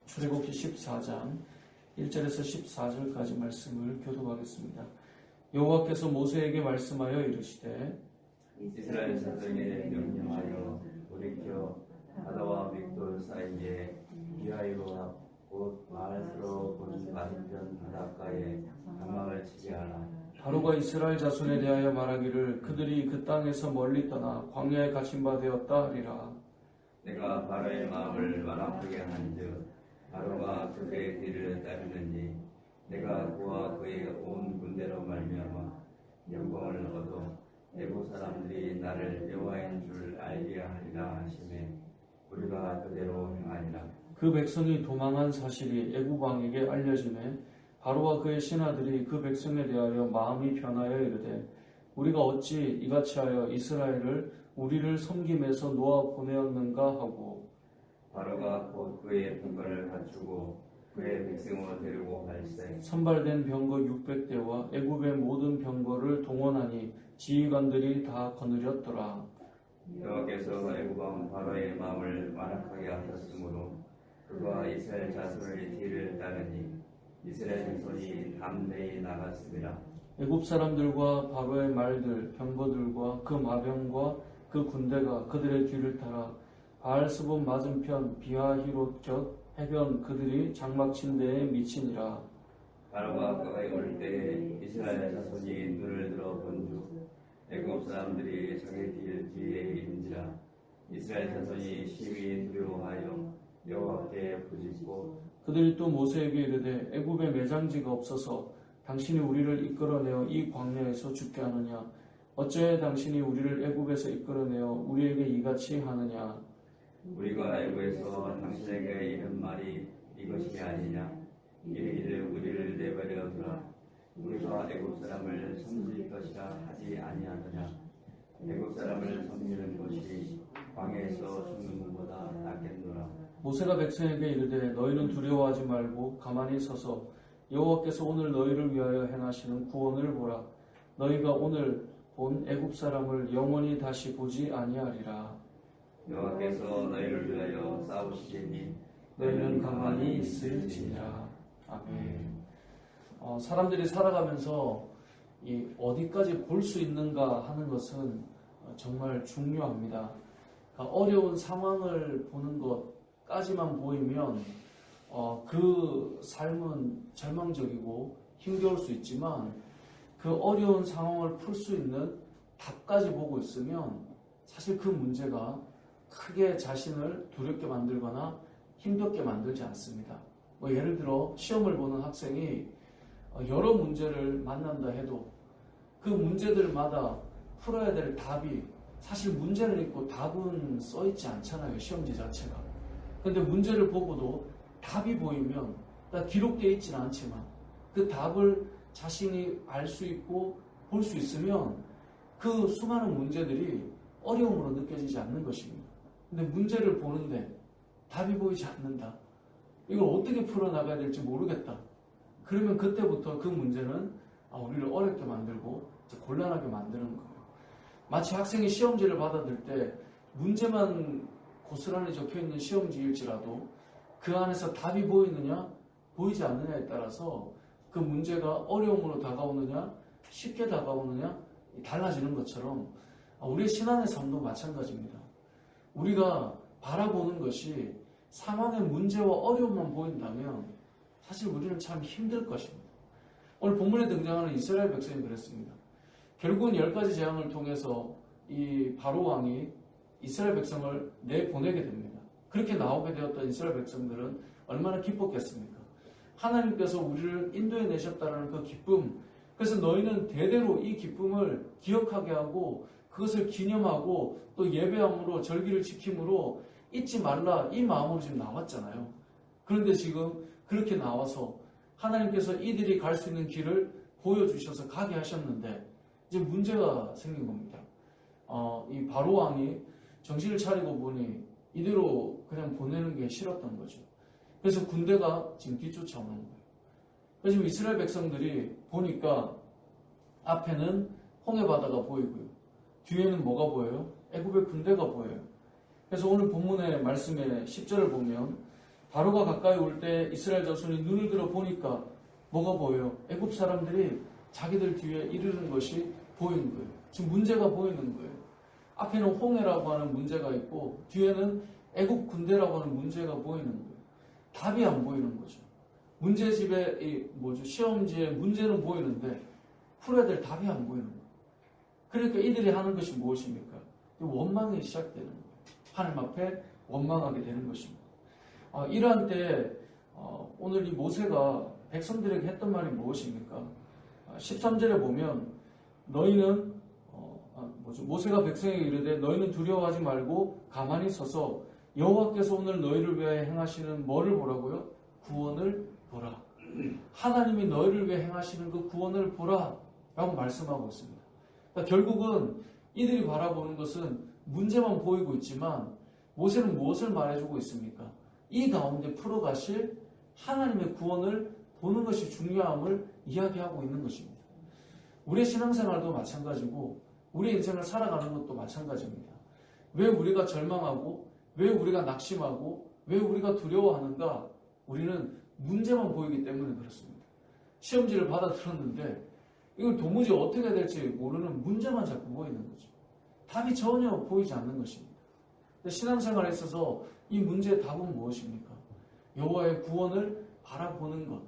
출애굽기 14장 1절에서 14절까지 말씀을 교독하겠습니다. 여호와께서 모세에게 말씀하여 이르시되 이스라엘 자손에게 명령하여 돌이켜 바다와 믹돌 사이에 비하이로 곧 마을스로 본 맞은편 바닷가에 장막을 치게 하라. 바로가 이스라엘 자손에 대하여 말하기를 그들이 그 땅에서 멀리 떠나 광야에 갇힌 바 되었다 하리라. 내가 바로의 마음을 완악하게 한즉 바로가 그의 길을 따르는지 내가 그와 그의 온 군대로 말미암아 영광을 얻어 애국 사람들이 나를 여호와인 줄 알게 하리라 하시매 우리가 그대로 행하리라. 그 백성이 도망한 사실이 애굽 왕에게 알려지매 바로와 그의 신하들이 그 백성에 대하여 마음이 변하여 이르되 우리가 어찌 이같이 하여 이스라엘을 우리를 섬김에서 놓아 보내었는가 하고 바로가 곧 그의 병거를 갖추고 그의 백성을 데리고 갈새 선발된 병거 600대와 애굽의 모든 병거를 동원하니 지휘관들이 다 거느렸더라. 여호와께서 애굽 왕 바로의 마음을 완악하게 하셨으므로 그가 이스라엘 자손의 뒤를 따르니 이스라엘 자손이 담대히 나갔습니다. 애굽 사람들과 바로의 말들, 병거들과 그 마병과 그 군대가 그들의 뒤를 따라 바알스본 맞은편 비하히롯 곁 해변 그들이 장막친 데에 미치니라. 바로가 그에 올 때에 이스라엘 자손이 눈을 들어 본즉 애굽 사람들이 자기 뒤에 있는지라. 이스라엘 자손이 심히 두려워하여 여호와께 부짖고 그들이 또 모세에게 이르되 애굽에 매장지가 없어서 당신이 우리를 이끌어내어 이 광야에서 죽게 하느냐? 어찌하여 당신이 우리를 애굽에서 이끌어내어 우리에게 이같이 하느냐? 우리가 애굽에서 당신에게 이른 말이 이것이 아니냐? 이르기를 우리를 내버려 두라. 우리가 애굽 사람을 섬길 것이라 하지 아니하느냐? 애굽 사람을 섬기는 것이 광야에서 죽는 것보다 낫겠노라. 모세가 백성에게 이르되 너희는 두려워하지 말고 가만히 서서 여호와께서 오늘 너희를 위하여 행하시는 구원을 보라. 너희가 오늘 본 애굽 사람을 영원히 다시 보지 아니하리라. 여호와께서 너희를 위하여 싸우시리니 너희는 가만히 있을지니라. 아멘. 사람들이 살아가면서 이 어디까지 볼 수 있는가 하는 것은 정말 중요합니다. 그러니까 어려운 상황을 보는 것까지만 보이면 그 삶은 절망적이고 힘겨울 수 있지만 그 어려운 상황을 풀 수 있는 답까지 보고 있으면 사실 그 문제가 크게 자신을 두렵게 만들거나 힘겹게 만들지 않습니다. 예를 들어 시험을 보는 학생이 여러 문제를 만난다 해도 그 문제들마다 풀어야 될 답이 사실 문제를 읽고 답은 써있지 않잖아요. 시험지 자체가. 그런데 문제를 보고도 답이 보이면 기록되어 있지는 않지만 그 답을 자신이 알 수 있고 볼 수 있으면 그 수많은 문제들이 어려움으로 느껴지지 않는 것입니다. 근데 문제를 보는데 답이 보이지 않는다. 이걸 어떻게 풀어나가야 될지 모르겠다. 그러면 그때부터 그 문제는 우리를 어렵게 만들고 곤란하게 만드는 거예요. 마치 학생이 시험지를 받아들 때 문제만 고스란히 적혀있는 시험지일지라도 그 안에서 답이 보이느냐 보이지 않느냐에 따라서 그 문제가 어려움으로 다가오느냐 쉽게 다가오느냐 달라지는 것처럼 우리의 신앙의 삶도 마찬가지입니다. 우리가 바라보는 것이 상황의 문제와 어려움만 보인다면 사실 우리는 참 힘들 것입니다. 오늘 본문에 등장하는 이스라엘 백성이 그랬습니다. 결국은 10가지 재앙을 통해서 이 바로 왕이 이스라엘 백성을 내보내게 됩니다. 그렇게 나오게 되었던 이스라엘 백성들은 얼마나 기뻤겠습니까? 하나님께서 우리를 인도해 내셨다는 그 기쁨, 그래서 너희는 대대로 이 기쁨을 기억하게 하고 그것을 기념하고 또 예배함으로 절기를 지킴으로 잊지 말라 이 마음으로 지금 나왔잖아요. 그런데 지금 그렇게 나와서 하나님께서 이들이 갈 수 있는 길을 보여주셔서 가게 하셨는데 이제 문제가 생긴 겁니다. 이 바로 왕이 정신을 차리고 보니 이대로 그냥 보내는 게 싫었던 거죠. 그래서 군대가 지금 뒤쫓아오는 거예요. 그래서 지금 이스라엘 백성들이 보니까 앞에는 홍해 바다가 보이고요. 뒤에는 뭐가 보여요? 애굽의 군대가 보여요. 그래서 오늘 본문의 말씀의 10절을 보면 바로가 가까이 올 때 이스라엘 자손이 눈을 들어 보니까 뭐가 보여요? 애굽 사람들이 자기들 뒤에 이르는 것이 보이는 거예요. 지금 문제가 보이는 거예요. 앞에는 홍해라고 하는 문제가 있고 뒤에는 애굽 군대라고 하는 문제가 보이는 거예요. 답이 안 보이는 거죠. 문제집에 시험지에 문제는 보이는데 풀어야 될 답이 안 보이는 거예요. 그러니까 이들이 하는 것이 무엇입니까? 원망이 시작되는 거예요. 하나님 앞에 원망하게 되는 것입니다. 이러한 때 오늘 이 모세가 백성들에게 했던 말이 무엇입니까? 13절에 보면 너희는 모세가 백성에게 이르되 너희는 두려워하지 말고 가만히 서서 여호와께서 오늘 너희를 위하여 행하시는 뭐를 보라고요? 구원을 보라. 하나님이 너희를 위해 행하시는 그 구원을 보라 라고 말씀하고 있습니다. 그러니까 결국은 이들이 바라보는 것은 문제만 보이고 있지만 모세는 무엇을 말해주고 있습니까? 이 가운데 풀어가실 하나님의 구원을 보는 것이 중요함을 이야기하고 있는 것입니다. 우리의 신앙생활도 마찬가지고 우리의 인생을 살아가는 것도 마찬가지입니다. 왜 우리가 절망하고 왜 우리가 낙심하고 왜 우리가 두려워하는가? 우리는 문제만 보이기 때문에 그렇습니다. 시험지를 받아들었는데 이걸 도무지 어떻게 해야 될지 모르는 문제만 자꾸 보이는 거죠. 답이 전혀 보이지 않는 것입니다. 신앙생활에 있어서 이 문제의 답은 무엇입니까? 여호와의 구원을 바라보는 것.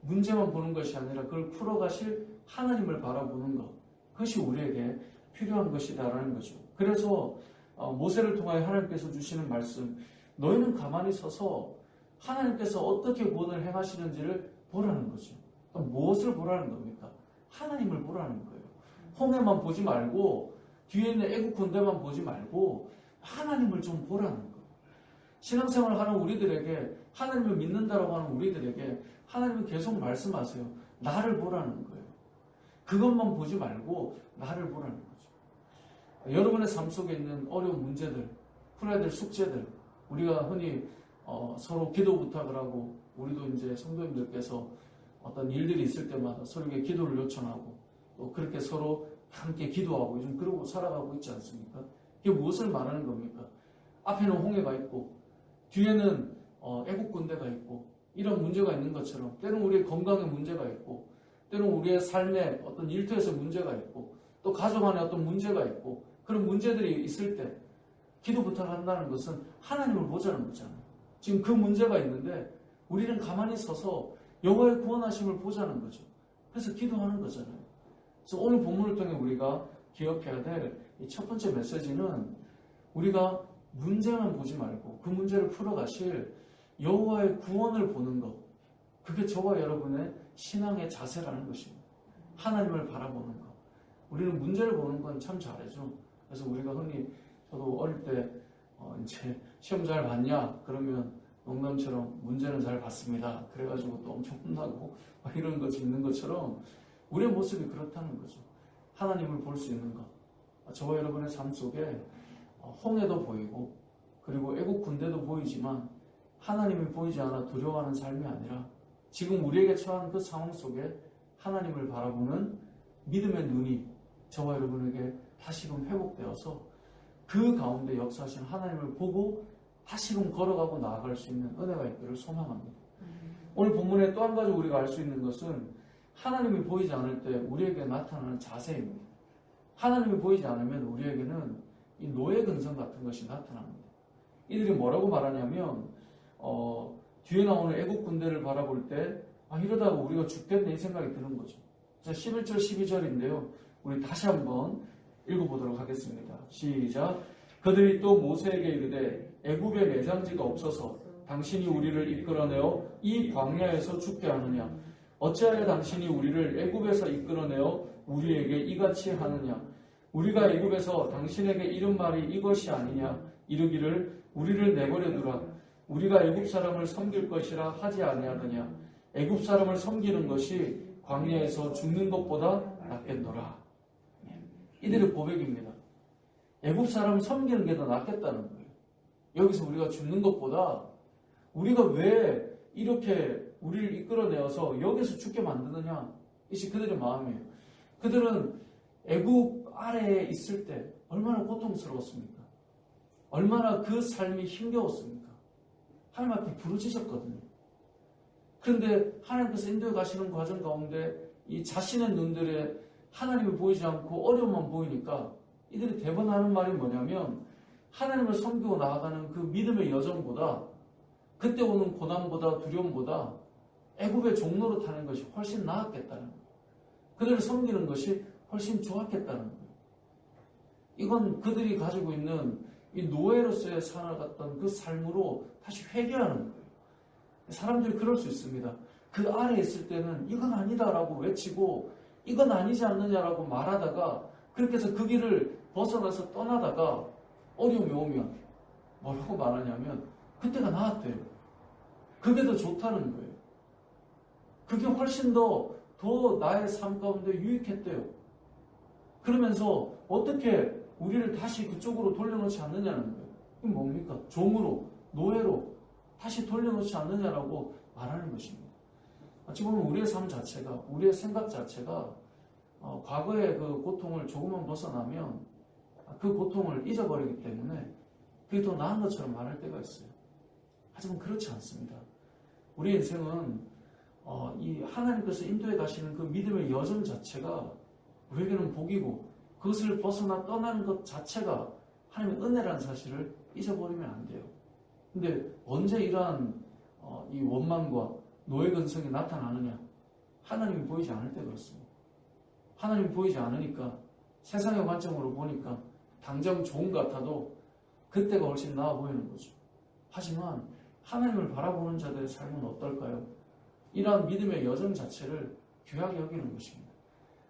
문제만 보는 것이 아니라 그걸 풀어가실 하나님을 바라보는 것. 그것이 우리에게 필요한 것이다라는 거죠. 그래서 모세를 통하여 하나님께서 주시는 말씀, 너희는 가만히 서서 하나님께서 어떻게 구원을 행하시는지를 보라는 거죠. 그럼 무엇을 보라는 겁니까? 하나님을 보라는 거예요. 홍해만 보지 말고 뒤에 있는 애국 군대만 보지 말고 하나님을 좀 보라는 거예요. 신앙생활을 하는 우리들에게 하나님을 믿는다라고 하는 우리들에게 하나님은 계속 말씀하세요. 나를 보라는 거예요. 그것만 보지 말고 나를 보라는 거죠. 여러분의 삶 속에 있는 어려운 문제들, 풀어야 될 숙제들, 우리가 흔히 서로 기도 부탁을 하고 우리도 이제 성도님들께서 어떤 일들이 있을 때마다 서로에게 기도를 요청하고 또 그렇게 서로 함께 기도하고 요즘 그러고 살아가고 있지 않습니까? 이게 무엇을 말하는 겁니까? 앞에는 홍해가 있고 뒤에는 애국 군대가 있고 이런 문제가 있는 것처럼 때로는 우리의 건강에 문제가 있고 때로는 우리의 삶에 어떤 일터에서 문제가 있고 또 가족 안에 어떤 문제가 있고 그런 문제들이 있을 때 기도 부탁한다는 것은 하나님을 보자는 거잖아요. 지금 그 문제가 있는데 우리는 가만히 서서 여호와의 구원하심을 보자는 거죠. 그래서 기도하는 거잖아요. 그래서 오늘 본문을 통해 우리가 기억해야 될 이 첫 번째 메시지는 우리가 문제만 보지 말고 그 문제를 풀어가실 여호와의 구원을 보는 것. 그게 저와 여러분의 신앙의 자세라는 것입니다. 하나님을 바라보는 것. 우리는 문제를 보는 건 참 잘하죠. 그래서 우리가 흔히 저도 어릴 때 이제 시험 잘 봤냐? 그러면 농담처럼 문제는 잘 봤습니다. 그래가지고 또 엄청 혼나고 이런 거 있는 것처럼 우리의 모습이 그렇다는 거죠. 하나님을 볼 수 있는 것. 저와 여러분의 삶 속에 홍해도 보이고 그리고 애국 군대도 보이지만 하나님이 보이지 않아 두려워하는 삶이 아니라 지금 우리에게 처한 그 상황 속에 하나님을 바라보는 믿음의 눈이 저와 여러분에게 다시금 회복되어서 그 가운데 역사하신 하나님을 보고 다시금 걸어가고 나아갈 수 있는 은혜가 있기를 소망합니다. 오늘 본문에 또 한 가지 우리가 알 수 있는 것은 하나님이 보이지 않을 때 우리에게 나타나는 자세입니다. 하나님이 보이지 않으면 우리에게는 이 노예 근성 같은 것이 나타납니다. 이들이 뭐라고 말하냐면 뒤에 나오는 애국 군대를 바라볼 때 이러다가 우리가 죽겠네 이 생각이 드는 거죠. 자, 11절 12절인데요. 우리 다시 한번 읽어보도록 하겠습니다. 시작. 그들이 또 모세에게 이르되 애굽에 매장지가 없어서 당신이 우리를 이끌어내어 이 광야에서 죽게 하느냐? 어찌하여 당신이 우리를 애굽에서 이끌어내어 우리에게 이같이 하느냐? 우리가 애굽에서 당신에게 이른 말이 이것이 아니냐? 이르기를 우리를 내버려 두라. 우리가 애굽 사람을 섬길 것이라 하지 아니하느냐? 애굽 사람을 섬기는 것이 광야에서 죽는 것보다 낫겠노라. 이들의 고백입니다. 애굽 사람을 섬기는 게 더 낫겠다는 거예요. 여기서 우리가 죽는 것보다 우리가 왜 이렇게 우리를 이끌어내어서 여기서 죽게 만드느냐? 이것이 그들의 마음이에요. 그들은 애굽 아래에 있을 때 얼마나 고통스러웠습니까? 얼마나 그 삶이 힘겨웠습니까? 하나님 앞에 부르짖었거든요. 그런데 하나님께서 인도해 가시는 과정 가운데 이 자신의 눈들에 하나님이 보이지 않고 어려움만 보이니까 이들이 대부분 하는 말이 뭐냐면 하나님을 섬기고 나아가는 그 믿음의 여정보다 그때 오는 고난보다 두려움보다 애굽의 종로로 타는 것이 훨씬 나았겠다는 거예요. 그들을 섬기는 것이 훨씬 좋았겠다는 거예요. 이건 그들이 가지고 있는 이 노예로서의 살아갔던 그 삶으로 다시 회개하는 거예요. 사람들이 그럴 수 있습니다. 그 아래에 있을 때는 이건 아니다라고 외치고 이건 아니지 않느냐라고 말하다가 그렇게 해서 그 길을 벗어나서 떠나다가 어려움이 오면 뭐라고 말하냐면 그때가 나았대요. 그게 더 좋다는 거예요. 그게 훨씬 더 나의 삶 가운데 유익했대요. 그러면서 어떻게 우리를 다시 그쪽으로 돌려놓지 않느냐는 거예요. 그게 뭡니까? 종으로, 노예로 다시 돌려놓지 않느냐라고 말하는 것입니다. 어찌 보면 우리의 삶 자체가, 우리의 생각 자체가 과거의 그 고통을 조금만 벗어나면 그 고통을 잊어버리기 때문에 그게 더 나은 것처럼 말할 때가 있어요. 하지만 그렇지 않습니다. 우리 인생은 이 하나님께서 인도해 가시는 그 믿음의 여정 자체가 우리에게는 복이고 그것을 벗어나 떠나는 것 자체가 하나님의 은혜라는 사실을 잊어버리면 안 돼요. 근데 언제 이러한 이 원망과 노예 근성이 나타나느냐? 하나님이 보이지 않을 때 그렇습니다. 하나님이 보이지 않으니까 세상의 관점으로 보니까 당장 좋은 것 같아도 그때가 훨씬 나아 보이는 거죠. 하지만 하나님을 바라보는 자들의 삶은 어떨까요? 이러한 믿음의 여정 자체를 귀하게 여기는 것입니다.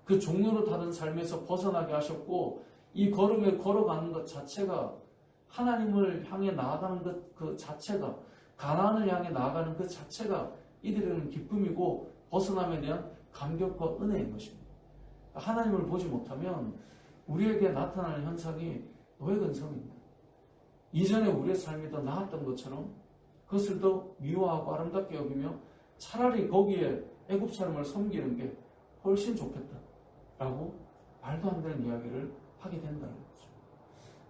그 종로로 타던 삶에서 벗어나게 하셨고 이 걸음을 걸어가는 것 자체가 하나님을 향해 나아가는 것 그 자체가 가나안을 향해 나아가는 그 자체가 이들에게는 기쁨이고 벗어남에 대한 감격과 은혜인 것입니다. 하나님을 보지 못하면 우리에게 나타나는 현상이 노예근성입니다. 이전에 우리의 삶이 더 나았던 것처럼 그것을 더 미워하고 아름답게 여기며 차라리 거기에 애굽 사람을 섬기는 게 훨씬 좋겠다라고 말도 안 되는 이야기를 하게 된다는 거죠.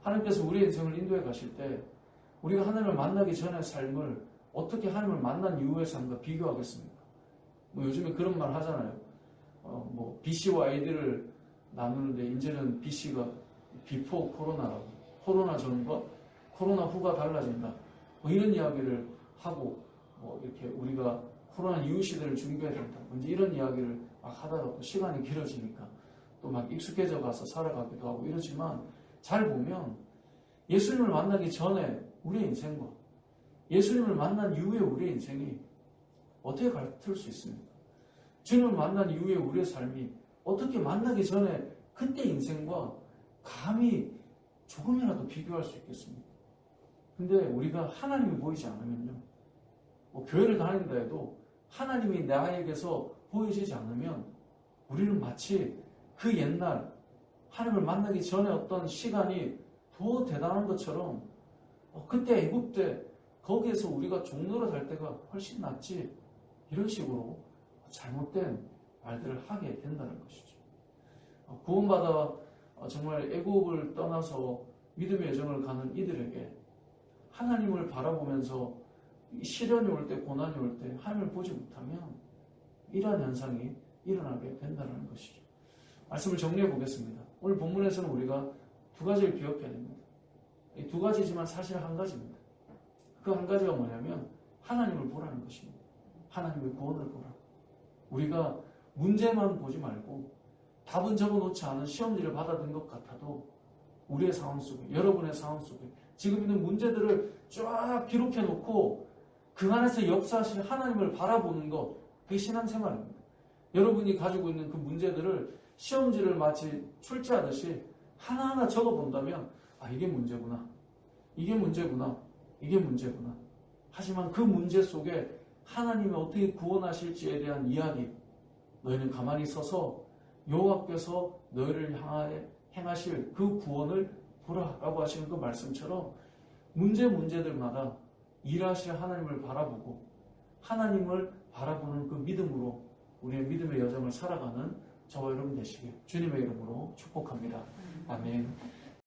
하나님께서 우리의 인생을 인도해 가실 때 우리가 하나님을 만나기 전의 삶을 어떻게 하나님을 만난 이후의 삶과 비교하겠습니까? 요즘에 그런 말 하잖아요. BC와 AD를 나누는데 이제는 BC가 비포 코로나라고, 코로나 전과 코로나 후가 달라진다. 이런 이야기를 하고 이렇게 우리가 코로나 이후 시대를 준비해야 된다. 이제 이런 이야기를 막 하다가 또 시간이 길어지니까 또 막 익숙해져 가서 살아가기도 하고 이러지만 잘 보면 예수님을 만나기 전에 우리의 인생과 예수님을 만난 이후에 우리의 인생이 어떻게 같을 수 있습니까? 주님을 만난 이후에 우리의 삶이 어떻게 만나기 전에 그때 인생과 감히 조금이라도 비교할 수 있겠습니까? 근데 우리가 하나님이 보이지 않으면요. 교회를 다닌다 해도 하나님이 나에게서 보이시지 않으면 우리는 마치 그 옛날 하나님을 만나기 전에 어떤 시간이 더 대단한 것처럼 그때 애굽 때 거기에서 우리가 종로로 살 때가 훨씬 낫지 이런 식으로 잘못된 말들을 하게 된다는 것이죠. 구원받아 정말 애굽을 떠나서 믿음의 여정을 가는 이들에게 하나님을 바라보면서 시련이 올 때, 고난이 올 때 하나님을 보지 못하면 이러한 현상이 일어나게 된다는 것이죠. 말씀을 정리해 보겠습니다. 오늘 본문에서는 우리가 두 가지를 기억해야 됩니다. 이 두 가지지만 사실 한 가지입니다. 그 한 가지가 뭐냐면 하나님을 보라는 것입니다. 하나님의 구원을 보라. 우리가 문제만 보지 말고 답은 적어놓지 않은 시험지를 받아든 것 같아도 우리의 상황 속에, 여러분의 상황 속에 지금 있는 문제들을 쫙 기록해 놓고 그 안에서 역사하실 하나님을 바라보는 것, 그게 신앙생활입니다. 여러분이 가지고 있는 그 문제들을 시험지를 마치 출제하듯이 하나하나 적어본다면 이게 문제구나. 이게 문제구나. 이게 문제구나. 하지만 그 문제 속에 하나님이 어떻게 구원하실지에 대한 이야기, 너희는 가만히 서서 여호와께서 너희를 향하여 행하실 그 구원을 보라라고 하시는 그 말씀처럼 문제들마다 일하실 하나님을 바라보고 하나님을 바라보는 그 믿음으로 우리의 믿음의 여정을 살아가는 저와 여러분 되시길 주님의 이름으로 축복합니다. 아멘.